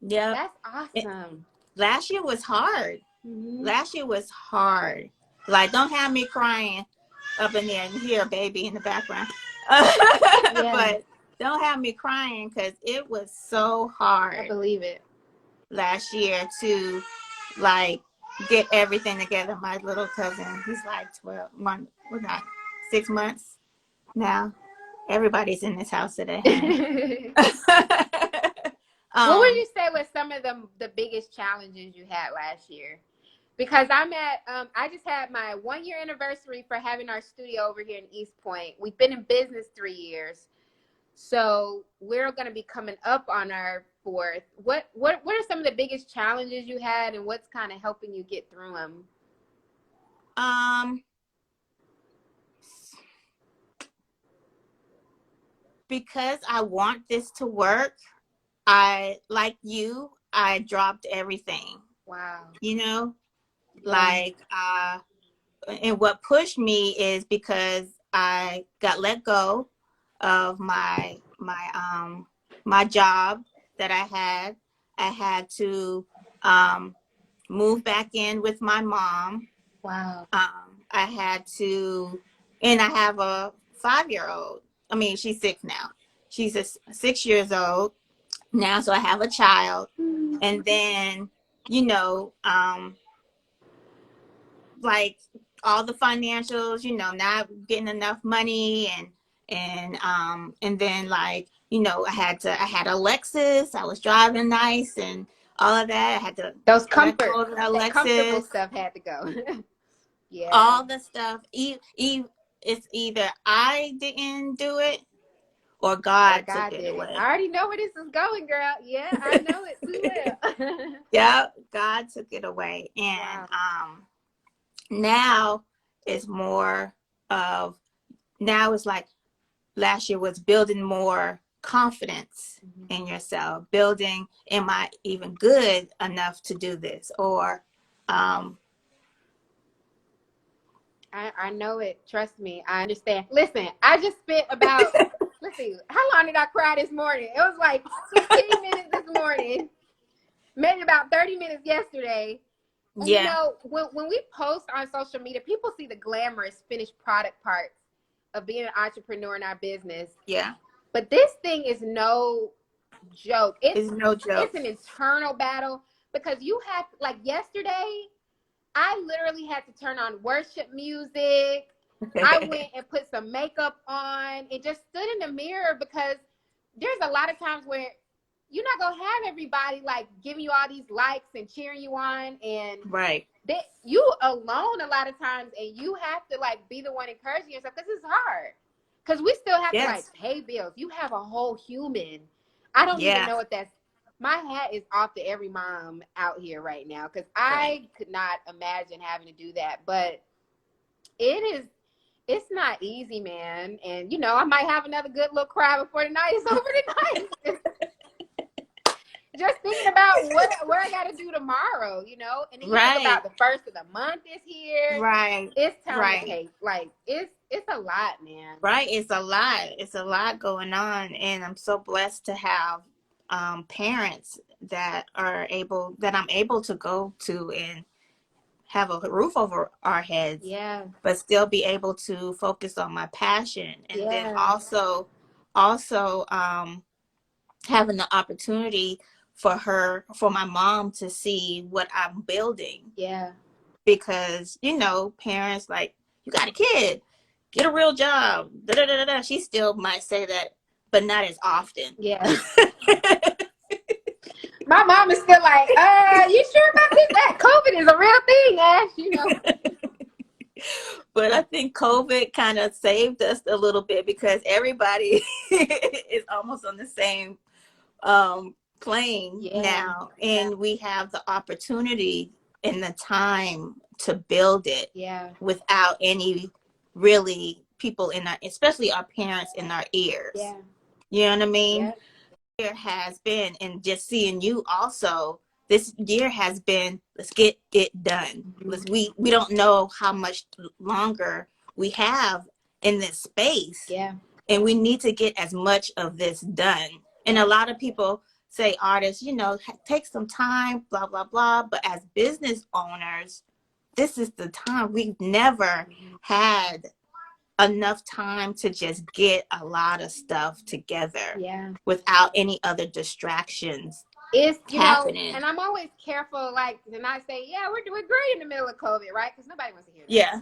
yeah. That's awesome. Last year was hard. Mm-hmm. Last year was hard. Like, don't have me crying up in there and hear a baby in the background. Yeah, But don't have me crying, because it was so I hard believe it. last year to like get everything together. My little cousin, he's like 12 months, we're not 6 months now. Everybody's in this house today, honey. What would um you say was some of the biggest challenges you had last year? Because I just had my 1 year anniversary for having our studio over here in East Point. We've been in business 3 years. So we're going to be coming up on our fourth. What are some of the biggest challenges you had, and what's kind of helping you get through them? um because I want this to work, I dropped everything, Wow. you know, Yeah. like, and what pushed me is because I got let go of my job that I had. I had to move back in with my mom. Wow. I had to, and I have a 5-year old. I mean, she's 6 now. She's 6 years old now, so I have a child. And then, you know, like all the financials, not getting enough money, and then, like, I had a Lexus. I was driving nice and all of that. I had to Those let go of that comfortable that Lexus. stuff had to go. Yeah. All the stuff. It's either I didn't do it or Or God took God it did it. away. I already know where this is going, girl. Yeah, I know it too well. Yeah, God took it away. And Wow. now it's more of, now it's like last year was building more confidence in yourself, building, am I even good enough to do this? Or I know it. Trust me. I understand. Listen, I just spent about, let's see, how long did I cry this morning? It was like 15 minutes this morning, maybe about 30 minutes yesterday. And yeah, when we post on social media, people see the glamorous finished product parts of being an entrepreneur in our business. yeah, But this thing is no joke. it's no It's joke. an internal battle, because you have, like yesterday, I literally had to turn on worship music. I went and put some makeup on and just stood in the mirror, because there's a lot of times where you're not going to have everybody like giving you all these likes and cheering you on. And Right. you alone a lot of times, and you have to like be the one encouraging yourself, because it's hard. Because we still have to like Yes. pay bills. You have a whole human. I don't even Yeah. know what that's. My hat is off to every mom out here right now, because Right. I could not imagine having to do that. But it's not easy, man. And I might have another good little cry before the night is over tonight. Just thinking about what I got to do tomorrow, and then you think Right. about the first of the month is here. Right. It's time to Right. take, like, it's a lot, man. Right. It's a lot. It's a lot going on. And I'm so blessed to have parents that I'm able to go to and have a roof over our heads, Yeah, but still be able to focus on my passion. And then yeah, also having the opportunity for my mom to see what I'm building. yeah, Because, parents, like, you got a kid, get a real job. Da, da, da, da, da. She still might say that, but not as often. yeah. My mom is still like, you sure about this? That COVID is a real thing, Ash, But I think COVID kind of saved us a little bit, because everybody is almost on the same playing Yeah. now, and we have the opportunity and the time to build it Yeah. without any really people in our, especially our parents in our ears. Yeah. You know what I mean? Yeah. Year has been, and just seeing you also, this year has been, let's get it done. Mhm. We don't know how much longer we have in this space, Yeah. and we need to get as much of this done. And a lot of people say, artists, you know, take some time, blah blah blah, but as business owners, this is the time. We've never had enough time to just get a lot of stuff together Yeah. without any other distractions It's, happening. and I'm always careful, like, to not say, yeah, we're doing great in the middle of COVID, right? Because nobody wants to hear that. Yeah.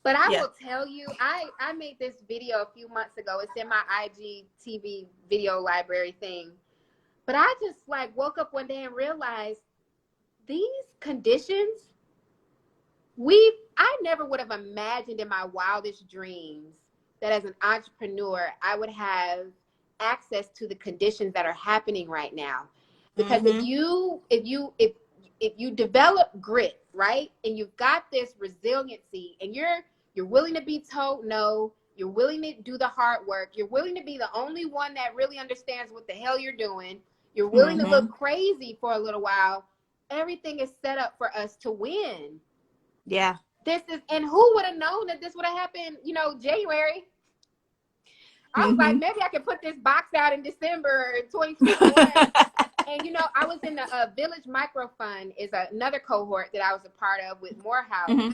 But I Yeah. will tell you, I made this video a few months ago. It's in my IGTV video library thing. But I just like woke up one day and realized these conditions, I never would have imagined in my wildest dreams that as an entrepreneur, I would have access to the conditions that are happening right now. Because if you develop grit, right, and you've got this resiliency, and you're willing to be told no, you're willing to do the hard work, you're willing to be the only one that really understands what the hell you're doing, you're willing to look crazy for a little while, everything is set up for us to win. Yeah. And who would have known that this would have happened, January? I was like, maybe I could put this box out in December 2021. And, I was in the Village Micro Fund is another cohort that I was a part of with Morehouse.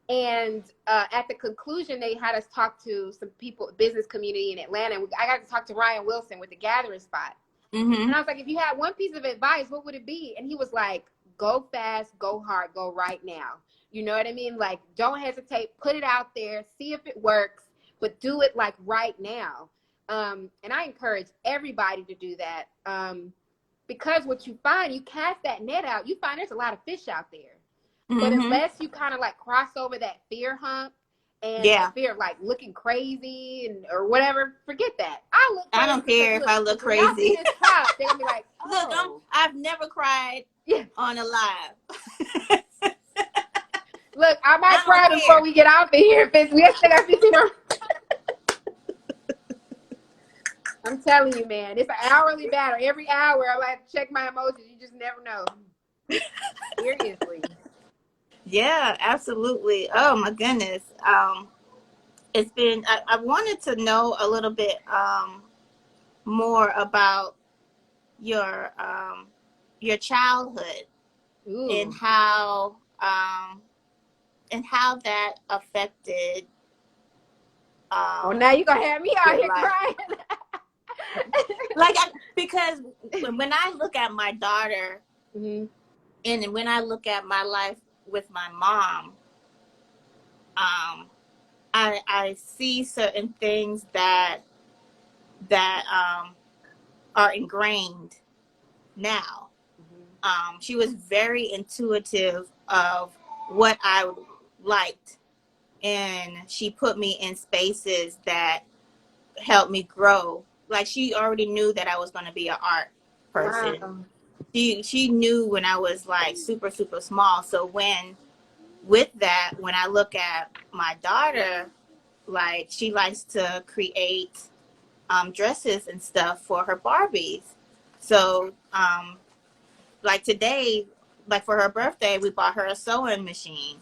And at the conclusion, they had us talk to some people, business community in Atlanta. And I got to talk to Ryan Wilson with the Gathering Spot. And I was like, if you had one piece of advice, what would it be? And he was like, go fast, go hard, go right now. You know what I mean? Like, don't hesitate, put it out there, see if it works, but do it like right now. And I encourage everybody to do that. Because what you find, you cast that net out, you find there's a lot of fish out there. But unless you kind of like cross over that fear hump and the fear of like looking crazy or whatever, forget that. I don't care if I look crazy. This crowd, they're gonna be like, oh. Look, I've never cried on a live. Look, I might cry before we get out of here. We still got 15 more. I'm telling you, man, it's an hourly battle. Every hour, I like to check my emotions. You just never know. Seriously. Yeah, absolutely. Oh my goodness. It's been. I wanted to know a little bit more about your childhood. Ooh. And how that affected. Oh, now you're gonna have me out here crying. Because when I look at my daughter, and when I look at my life with my mom, I see certain things that are ingrained now. She was very intuitive of what I liked, and she put me in spaces that helped me grow. Like, she already knew that I was going to be an art person. Wow. She knew when I was like super, super small. So when I look at my daughter, like, she likes to create dresses and stuff for her Barbies. So like today, like for her birthday, we bought her a sewing machine.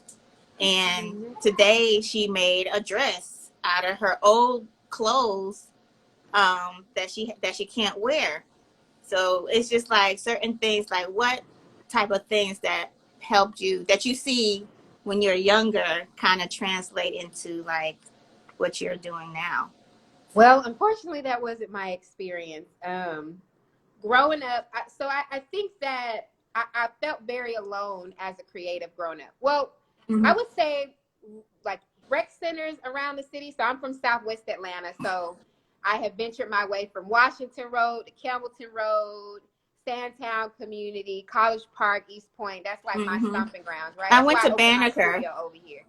And today she made a dress out of her old clothes that she can't wear. So it's just like certain things, like what type of things that helped you, that you see when you're younger, kind of translate into like what you're doing now. Well, unfortunately, that wasn't my experience. Growing up, I think that I felt very alone as a creative growing up. Well, I would say like rec centers around the city. So I'm from Southwest Atlanta. So I have ventured my way from Washington Road to Campbellton Road, Sandtown Community, College Park, East Point. That's like my stomping grounds, right? I went to Banneker over here.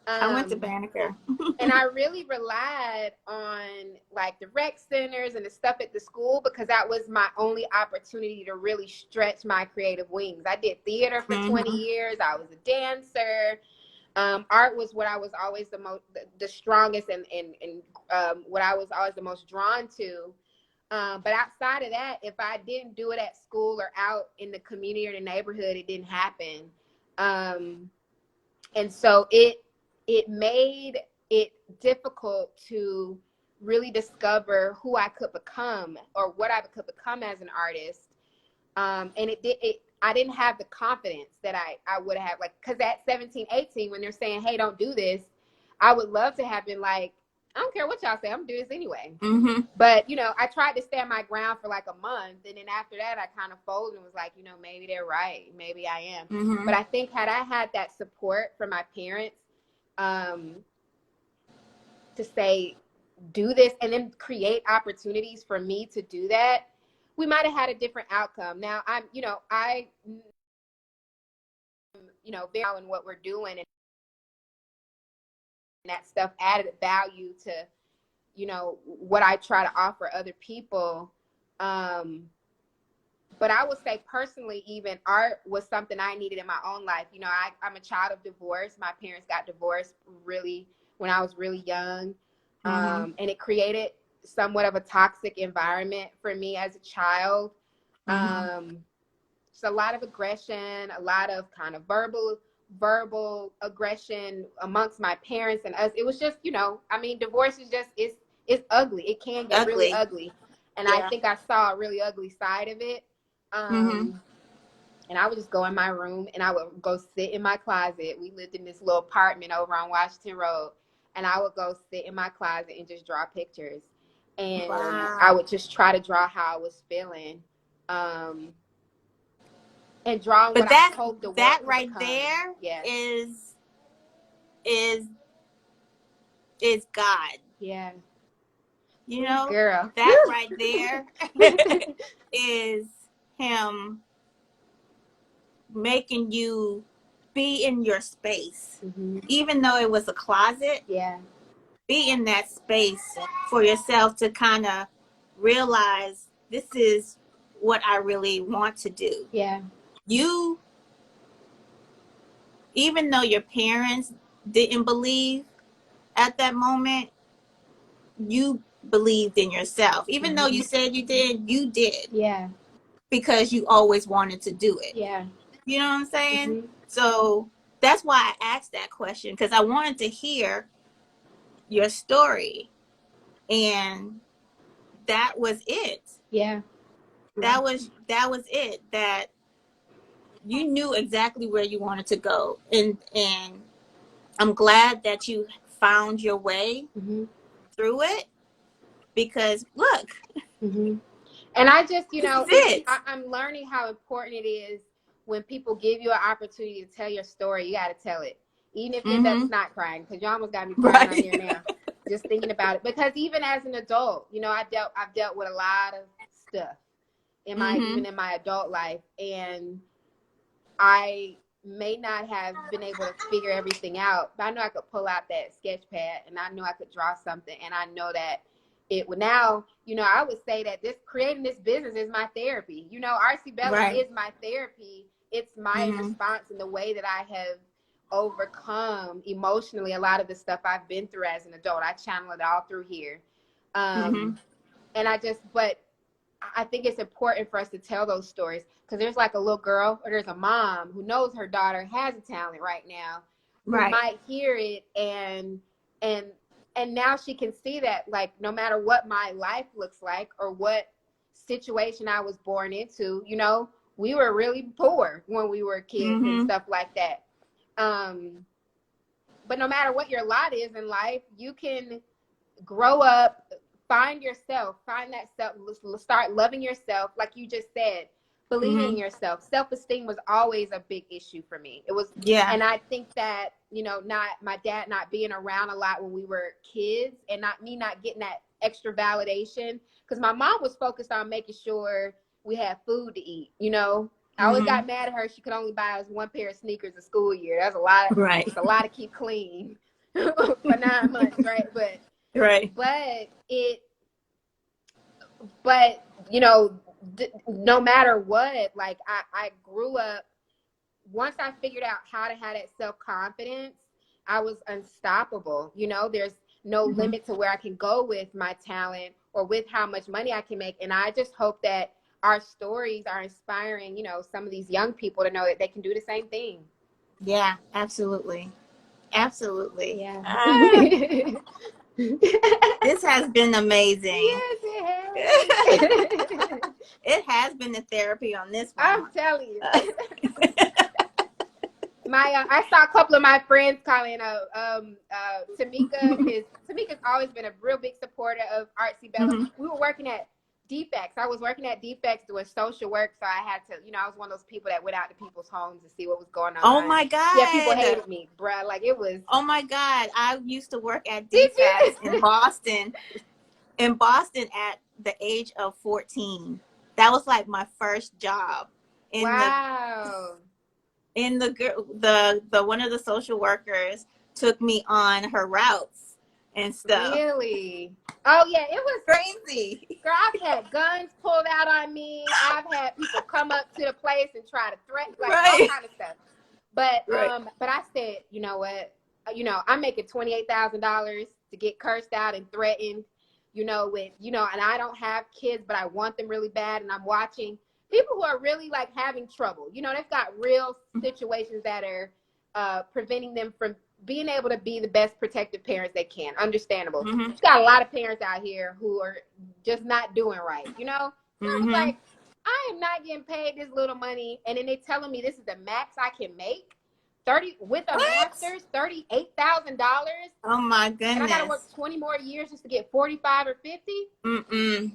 I went to Um, Banneker. and I really relied on like the rec centers and the stuff at the school because that was my only opportunity to really stretch my creative wings. I did theater for 20 Mm-hmm. years. I was a dancer. Art was what I was always the strongest and what I was always the most drawn to. But outside of that, if I didn't do it at school or out in the community or the neighborhood, it didn't happen. And so it made it difficult to really discover who I could become or what I could become as an artist. And I didn't have the confidence that I would have, like, because at 17, 18, when they're saying, hey, don't do this, I would love to have been like, I don't care what y'all say, I'm gonna do this anyway. Mm-hmm. But, I tried to stand my ground for like a month. And then after that, I kind of folded and was like, maybe they're right. Maybe I am. Mm-hmm. But I think had I had that support from my parents to say, do this and then create opportunities for me to do that, we might have had a different outcome. Now very in what we're doing, and that stuff added value to, what I try to offer other people. But I would say personally, even art was something I needed in my own life. I'm a child of divorce. My parents got divorced when I was really young. Mm-hmm. And it created somewhat of a toxic environment for me as a child. Mm-hmm. So a lot of aggression, a lot of kind of verbal aggression amongst my parents and us. It was just, divorce is just, it's ugly. It can get really Ugly. ugly. And I Yeah. think I saw a really ugly side of it. Mm-hmm. And I would just go in my room and I would go sit in my closet. We lived in this little apartment over on Washington Road. And I would go sit in my closet and just draw pictures. And I Wow. would just try to draw how I was feeling. And drawing But what I hoped the that world could right become. there Yeah. is is God. Yeah. You Ooh, know, girl. that right there is him making you be in your space. Mm-hmm. Even though it was a closet, Yeah. be in that space for yourself to kind of realize this is what I really want to do. Yeah. You, even though your parents didn't believe at that moment, you believed in yourself. Even though Mm-hmm. you said you did Yeah. because you always wanted to do it. Yeah. You know what I'm saying? Mm-hmm. So that's why I asked that question, because I wanted to hear your story. And that was it. Yeah. That was it. That you knew exactly where you wanted to go. And I'm glad that you found your way Mm-hmm. through it, because look, Mm-hmm. And I just, this is it. I'm learning how important it is when people give you an opportunity to tell your story. You got to tell it, even if you end up Mm-hmm. snot crying, because you almost got me crying on Right. here now, just thinking about it. Because even as an adult, I've dealt with a lot of stuff Mm-hmm. even in my adult life, and I may not have been able to figure everything out, but I know I could pull out that sketch pad and I know I could draw something, and I know that it would now, I would say that creating this business is my therapy. RC Bellas Right. is my therapy. It's my Mm-hmm. response in the way that I have overcome emotionally a lot of the stuff I've been through as an adult. I channel it all through here. Mm-hmm. And but I think it's important for us to tell those stories, because there's like a little girl or there's a mom who knows her daughter has a talent right now, who Right. might hear it and now she can see that, like, no matter what my life looks like or what situation I was born into, we were really poor when we were kids and Mm-hmm. stuff like that. But no matter what your lot is in life, you can grow up, find yourself, find that self, start loving yourself, like you just said, believing in Mm-hmm. yourself. Self-esteem was always a big issue for me. It was, Yeah. and I think that, not my dad not being around a lot when we were kids, and not getting that extra validation, because my mom was focused on making sure we had food to eat. I always Mm-hmm. got mad at her. She could only buy us one pair of sneakers a school year. That's a lot. Right. It's a lot to keep clean. for 9 months, right? Right. But it, but you know, no matter what, like I grew up. Once I figured out how to have that self-confidence, I was unstoppable. You know, there's no Mm-hmm. limit to where I can go with my talent or with how much money I can make. And I just hope that our stories are inspiring, you know, some of these young people to know that they can do the same thing. Yeah, absolutely. Absolutely. Yeah. This has been amazing. Yes, it has. It has been the therapy on this I'm one. telling you. I saw a couple of my friends calling. Tamika's always been a real big supporter of Artsy Bella. Mm-hmm. We were working at Defects. I was working at Defects doing social work, so I had to, you know, I was one of those people that went out to people's homes to see what was going Oh on. my Yeah, people God. hated me, bruh. Like it was. Oh my God. I used to work at Did Defects in you? Boston. In Boston at the age of 14. That was like my first job. In the Wow. the one of the social workers took me on her routes and stuff. Really? Oh yeah, it was Crazy. girl, I've had guns pulled out on me. I've had people come up to the place and try to threaten, like all Right. kind of stuff. But Right. but I said, you know what? You know, I'm making $28,000 to get cursed out and threatened. You know, with and I don't have kids, but I want them really bad, and I'm watching people who are really like having trouble. You know, they've got real situations that are preventing them from being able to be the best protective parents they can. Understandable. Mm-hmm. You've got a lot of parents out here who are just not doing right, you know? And I was Mm-hmm. like, I am not getting paid this little money. And then they telling me this is the max I can make. 30 with a What? master's, $38,000. Oh my And I gotta work goodness. 20 more years just to get 45 or 50. Mm-mm.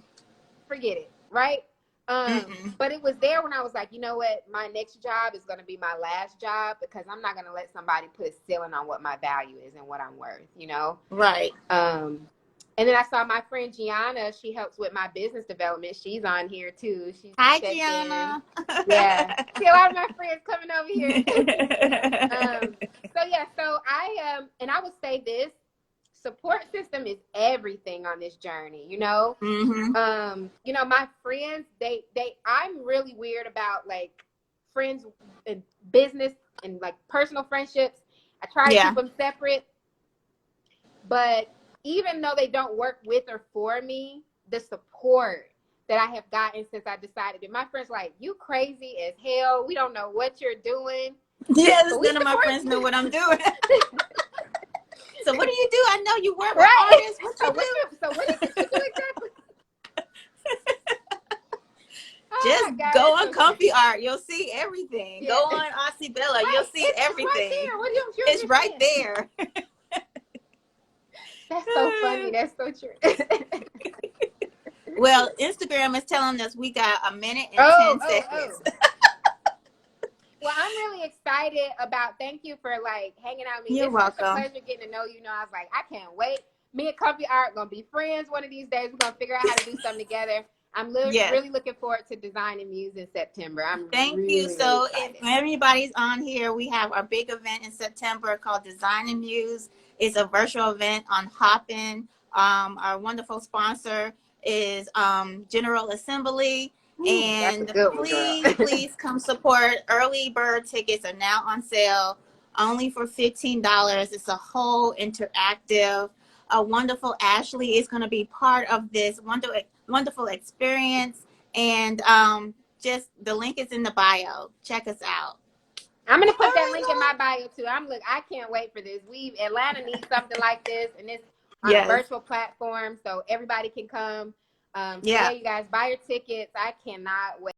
Forget it, right? Mm-mm. But it was there when I was like, you know what, my next job is gonna be my last job because I'm not gonna let somebody put a ceiling on what my value is and what I'm worth, you know? Right. And then I saw my friend Gianna, she helps with my business development. She's on here too. She's Hi, checked in. Gianna. Yeah. See a lot of my friends coming over here. So yeah, so and I would say this support system is everything on this journey, you know? Mm-hmm. You know, my friends, I'm really weird about like friends and business and like personal friendships. I try to Yeah. keep them separate, but even though they don't work with or for me, the support that I have gotten since I decided it. My friends like, you crazy as hell. We don't know what you're doing. Yes, But we none of my support friends you. know what I'm doing. So what do you do? I know you work with Right. artists. What So you do? what is it you do exactly? Oh Just my God, go that's on so funny. Comfy Art. You'll see everything. Yeah. Go on Aussie Bella. You'll Right. see It's right everything. there. What you It's right there. That's so funny. That's so true. Well, Instagram is telling us we got a minute and Oh, 10 oh, seconds. oh. Well, I'm really excited about. Thank you for like hanging out with me. You're It's such a welcome. pleasure getting to know you. You know, I was like, I can't wait. Me and Comfy Art gonna be friends one of these days. We're gonna figure out how to do something together. I'm Yes. really looking forward to Design and Muse in September. I'm Thank really, you. really So excited. if anybody's on here, we have our big event in September called Design and Muse. It's a virtual event on Hopin. Our wonderful sponsor is General Assembly. Ooh, that's a And good one, girl. please come support. Early bird tickets are now on sale, only for $15. It's a whole interactive. A wonderful Ashley is going to be part of this wonderful experience. And just the link is in the bio. Check us out. I'm gonna put that link in my bio too. I can't wait for this. Atlanta needs something like this, and it's on a virtual platform, so everybody can come. So yeah, you guys buy your tickets. I cannot wait.